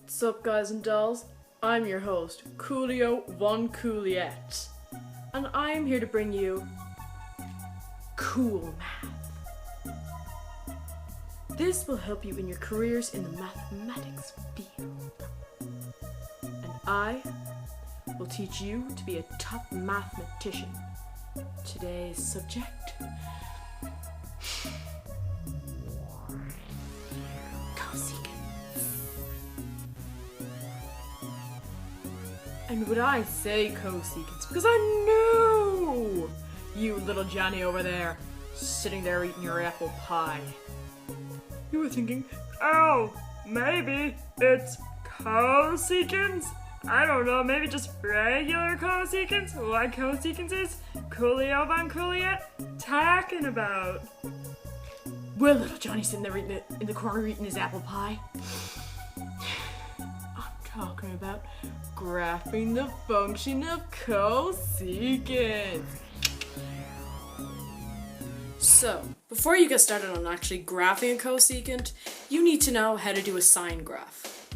What's up, guys and dolls? I'm your host, Coolio von Cooliette, and I'm here to bring you cool math. This will help you in your careers in the mathematics field. And I will teach you to be a top mathematician. Today's subject: cosecants. And would I say cosecants because I know you little Johnny over there, sitting there eating your apple pie. You were thinking, oh, maybe it's cosecants? I don't know, maybe just regular cosecants? What cosecants is Coolio von Cooliette talking about? Well, little Johnny's sitting there in the corner eating his apple pie. I'm talking about graphing the function of cosecants. So, before you get started on actually graphing a cosecant, you need to know how to do a sine graph.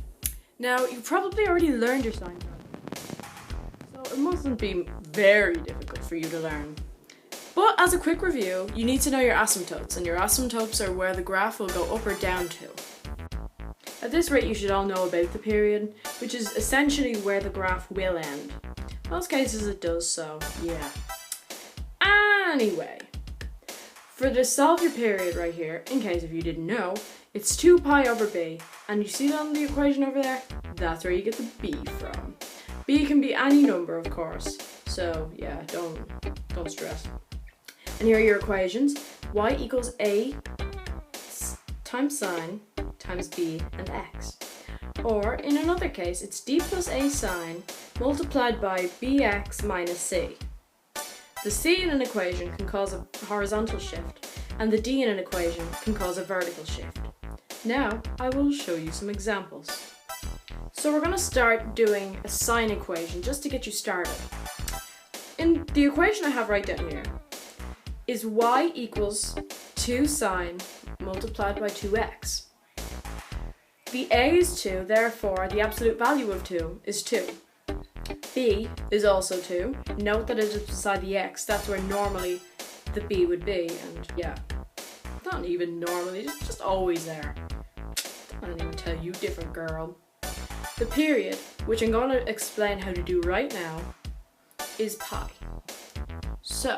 Now, you probably already learned your sine graph, so it mustn't be very difficult for you to learn. But as a quick review, you need to know your asymptotes, and your asymptotes are where the graph will go up or down to. At this rate, you should all know about the period, which is essentially where the graph will end. In most cases it does, so yeah. Anyway, for to solve your period right here, in case if you didn't know, it's 2 pi over b, and you see that on the equation over there? That's where you get the b from. B can be any number, of course, so yeah, don't stress. And here are your equations. Y equals a times sine times b and x. Or, in another case, it's d plus a sine multiplied by bx minus c. The c in an equation can cause a horizontal shift, and the d in an equation can cause a vertical shift. Now, I will show you some examples. So we're going to start doing a sine equation just to get you started. In the equation I have right down here is y equals 2 sine multiplied by 2x. The a is 2, therefore the absolute value of 2 is 2. B is also 2. Note that it is beside the x, that's where normally the b would be, and yeah, not even normally, just always there. I don't even tell you different, girl. The period, which I'm going to explain how to do right now, is pi. So,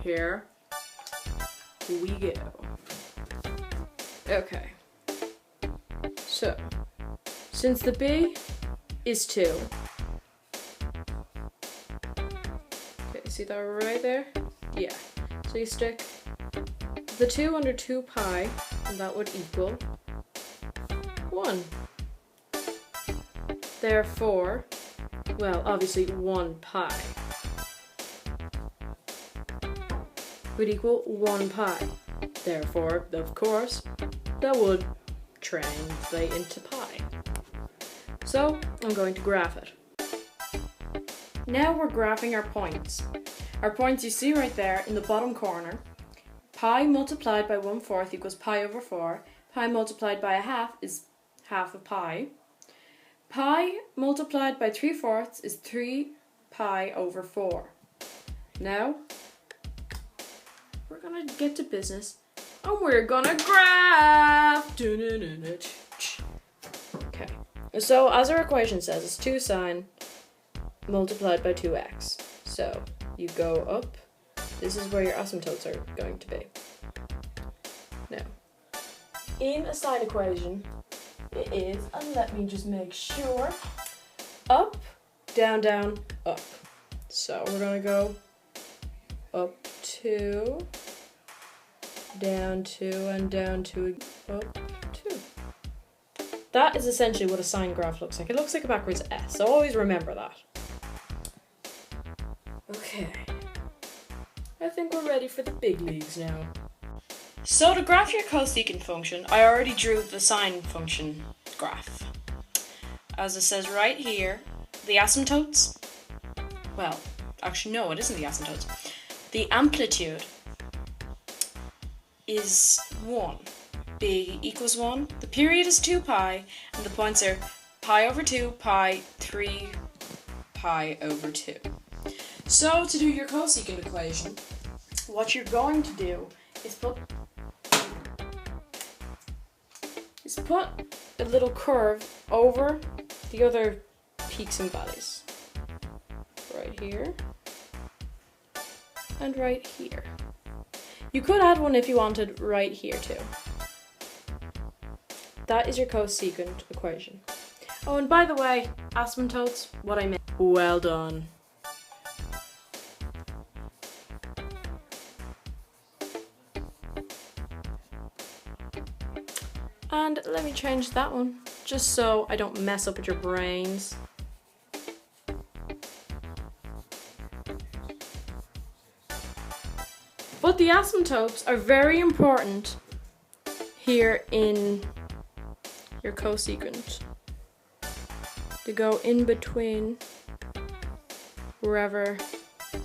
here we go. Okay. So, since the b is 2, okay, see that right there? Yeah. So you stick the 2 under 2 pi, and that would equal 1. Therefore, well, obviously 1 pi would equal 1 pi. Therefore, of course, that would translate into pi. So, I'm going to graph it. Now we're graphing our points. Our points you see right there in the bottom corner. Pi multiplied by 1/4 equals pi over 4. Pi multiplied by 1/2 is half of pi. Pi multiplied by 3/4 is 3 pi over 4. Now, we're gonna get to business and we're gonna graph. Okay, so as our equation says, it's 2 sine multiplied by 2x. So you go up. This is where your asymptotes are going to be. Now, in a sine equation, it is, and let me just make sure, up, down, down, up. So we're going to go up 2, down 2, and down 2, up 2. That is essentially what a sine graph looks like. It looks like a backwards S, so always remember that. Okay. I think we're ready for the big leagues now. So to graph your cosecant function, I already drew the sine function graph. As it says right here, the asymptotes, well, actually no, it isn't the asymptotes. The amplitude is 1. b equals 1, the period is 2 pi, and the points are pi over 2, pi, 3 pi over 2. So to do your cosecant equation, what you're going to do is put a little curve over the other peaks and valleys. Right here and right here. You could add one if you wanted right here too. That is your cosecant equation. Oh, and by the way, asymptotes, what I meant. Well done. And let me change that one, just so I don't mess up with your brains. But the asymptotes are very important here in your cosecant. They go in between wherever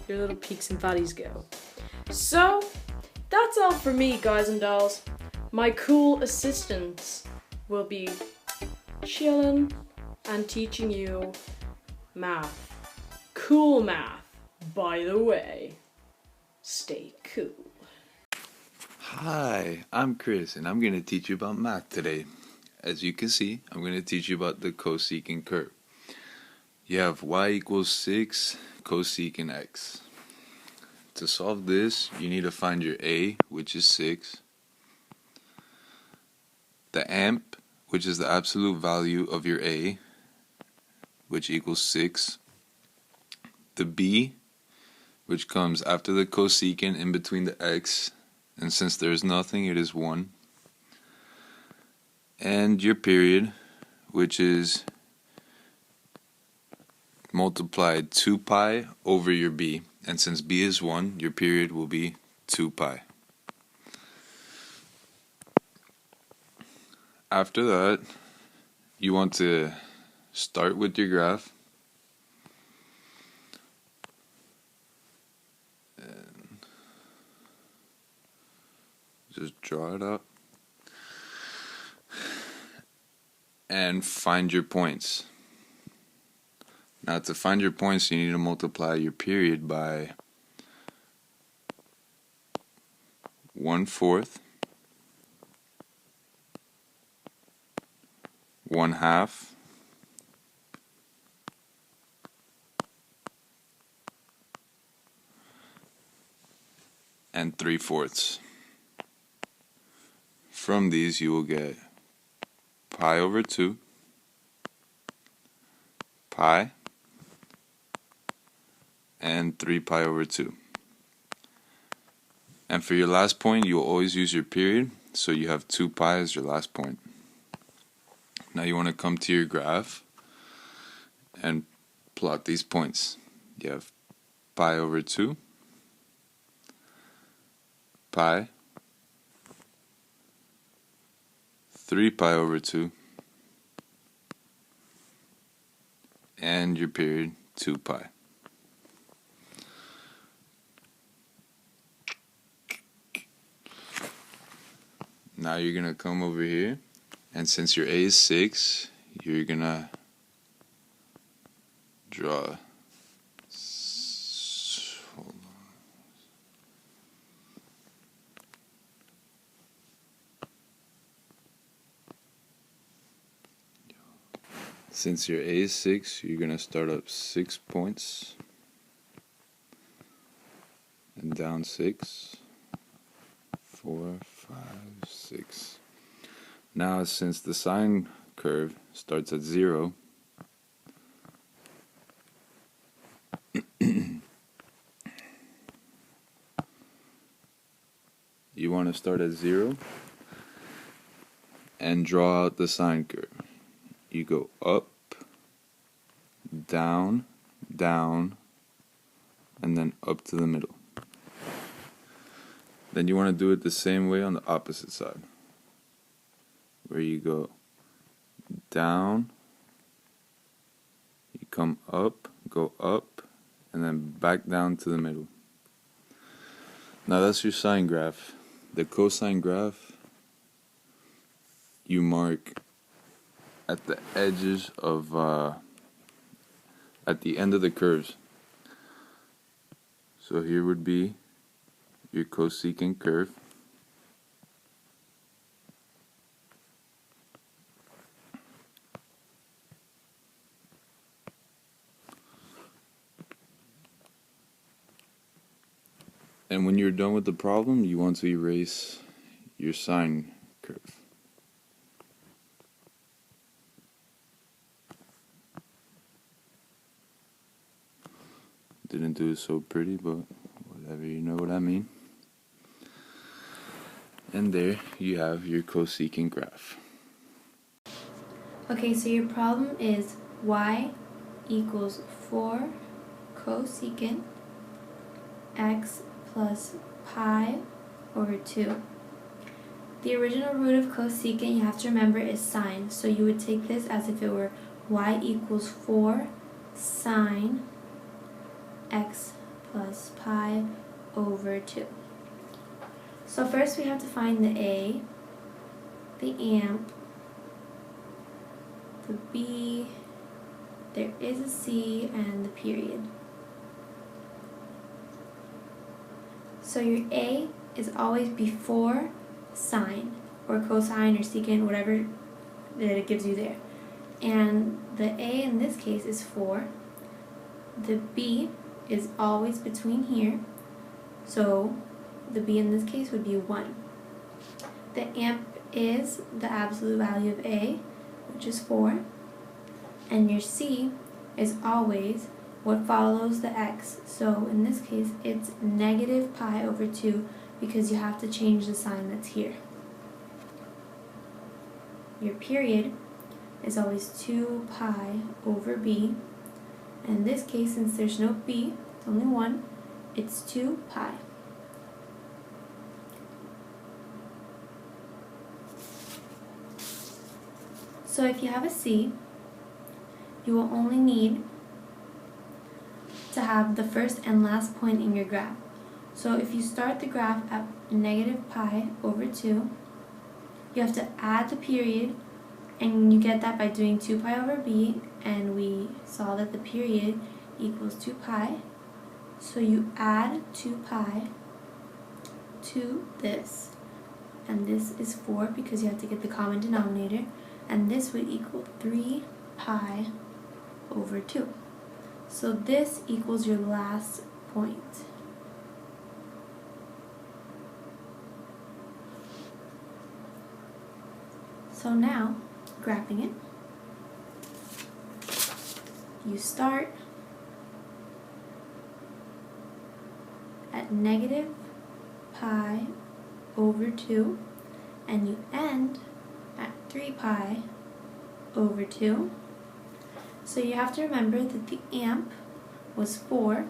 your little peaks and valleys go. So, that's all for me, guys and dolls. My cool assistants will be chilling and teaching you math. Cool math, by the way. Stay cool. Hi, I'm Chris, and I'm going to teach you about math today. As you can see, I'm going to teach you about the cosecant curve. You have y equals 6 cosecant x. To solve this, you need to find your a, which is 6, the amp, which is the absolute value of your a, which equals 6, the b, which comes after the cosecant in between the x, and since there is nothing, it is 1, and your period, which is multiplied 2 pi over your b, and since b is 1, your period will be 2 pi. After that, you want to start with your graph and just draw it up and find your points. Now, to find your points, you need to multiply your period by 1/4, 1/2, and 3/4. From these, you will get pi over 2, pi, and 3 pi over 2. And for your last point, you'll always use your period, so you have 2 pi as your last point. Now you want to come to your graph and plot these points. You have pi over 2, pi, 3 pi over 2, and your period 2 pi. Now you're going to come over here, and since your a is 6, you're going to draw. Hold on. Since your a is 6, you're going to start up 6 points and down 6, 4, 5, 6. Now, since the sine curve starts at 0, you want to start at 0 and draw out the sine curve. You go up, down, down, and then up to the middle. Then you want to do it the same way on the opposite side, where you go down, you come up, go up, and then back down to the middle. Now that's your sine graph. The cosine graph you mark at the edges of at the end of the curves. So here would be your cosecant curve. And when you're done with the problem, you want to erase your sine curve. Didn't do it so pretty, but whatever, you know what I mean. And there you have your cosecant graph. Okay, so your problem is y equals 4 cosecant x plus pi over 2. The original root of cosecant, you have to remember, is sine. So you would take this as if it were y equals 4 sine x plus pi over 2. So first we have to find the A, the amp, the B, there is a C, and the period. So your A is always before sine, or cosine, or secant, whatever that it gives you there. And the A in this case is 4. The B is always between here, so the B in this case would be 1. The amp is the absolute value of A, which is 4. And your C is always what follows the x. So in this case, it's negative pi over 2 because you have to change the sign that's here. Your period is always 2 pi over b. And in this case, since there's no b, it's only 1, it's 2 pi. So if you have a c, you will only need to have the first and last point in your graph. So if you start the graph at negative pi over 2, you have to add the period, and you get that by doing 2 pi over b, and we saw that the period equals 2 pi. So you add 2 pi to this, and this is 4 because you have to get the common denominator, and this would equal 3 pi over 2. So this equals your last point. So now, graphing it, you start at negative pi over 2, and you end at 3 pi over 2. So you have to remember that the amp was 4,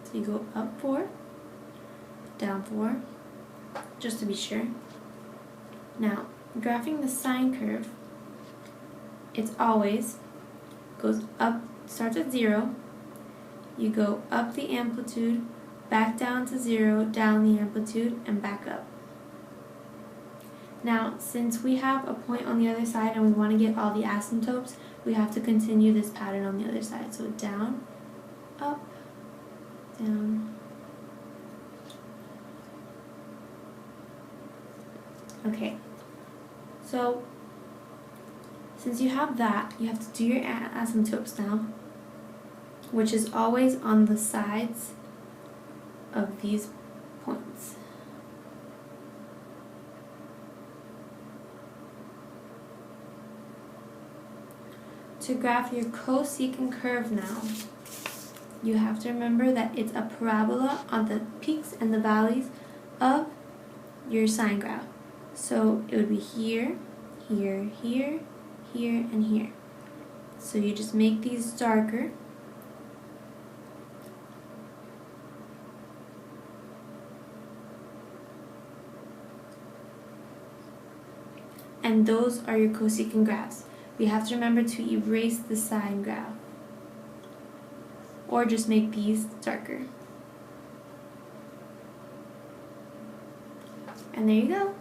so you go up 4, down 4, just to be sure. Now, graphing the sine curve, it's always goes up, starts at 0, you go up the amplitude, back down to 0, down the amplitude, and back up. Now, since we have a point on the other side and we want to get all the asymptotes, we have to continue this pattern on the other side. So down, up, down. Okay, so since you have that, you have to do your asymptotes now, which is always on the sides of these points. To graph your cosecant curve now, you have to remember that it's a parabola on the peaks and the valleys of your sine graph. So it would be here, here, here, here, and here. So you just make these darker. And those are your cosecant graphs. We have to remember to erase the sine graph, or just make these darker. And there you go.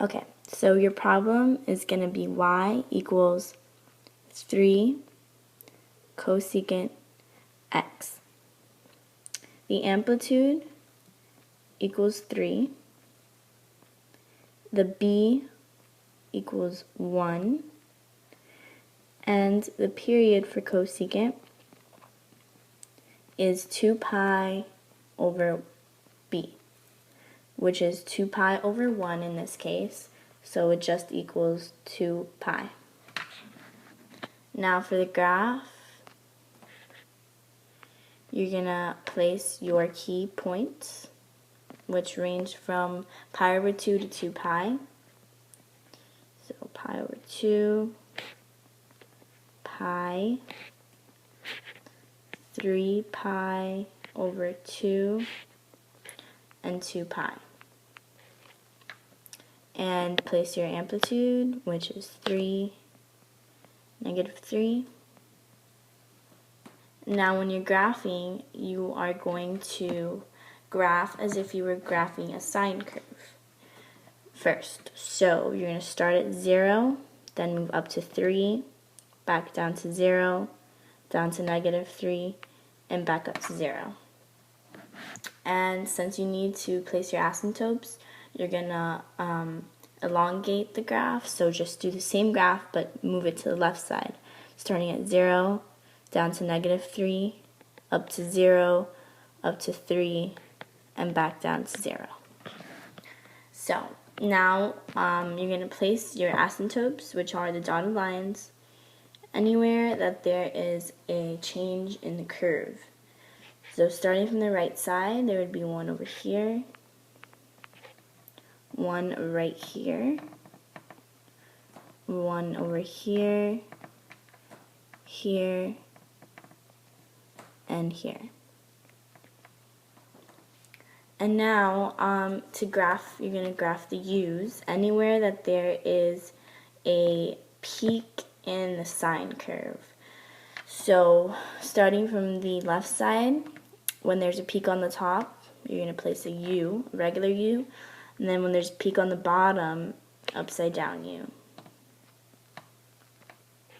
Okay, so your problem is going to be y equals 3 cosecant x. The amplitude equals 3. The b equals 1. And the period for cosecant is 2 pi over b, which is 2 pi over 1 in this case, so it just equals 2 pi. Now for the graph, you're going to place your key points, which range from pi over 2 to 2 pi. So pi over 2, pi, 3 pi over 2, and 2 pi. And place your amplitude, which is 3, -3. Now when you're graphing, you are going to graph as if you were graphing a sine curve first. So you're going to start at 0, then move up to 3, back down to 0, down to -3, and back up to 0. And since you need to place your asymptotes, you're going to elongate the graph, so just do the same graph but move it to the left side, starting at 0, down to -3, up to 0, up to 3, and back down to 0. So now you're going to place your asymptotes, which are the dotted lines, anywhere that there is a change in the curve. So starting from the right side, there would be one over here, one right here, one over here, here, and here. And now to graph, you're going to graph the U's anywhere that there is a peak in the sine curve. So starting from the left side, when there's a peak on the top, you're going to place a U, a regular U, and then when there's a peak on the bottom, upside down U.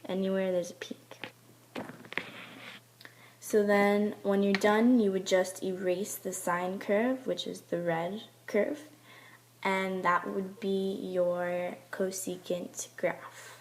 Anywhere there's a peak. So then when you're done, you would just erase the sine curve, which is the red curve, and that would be your cosecant graph.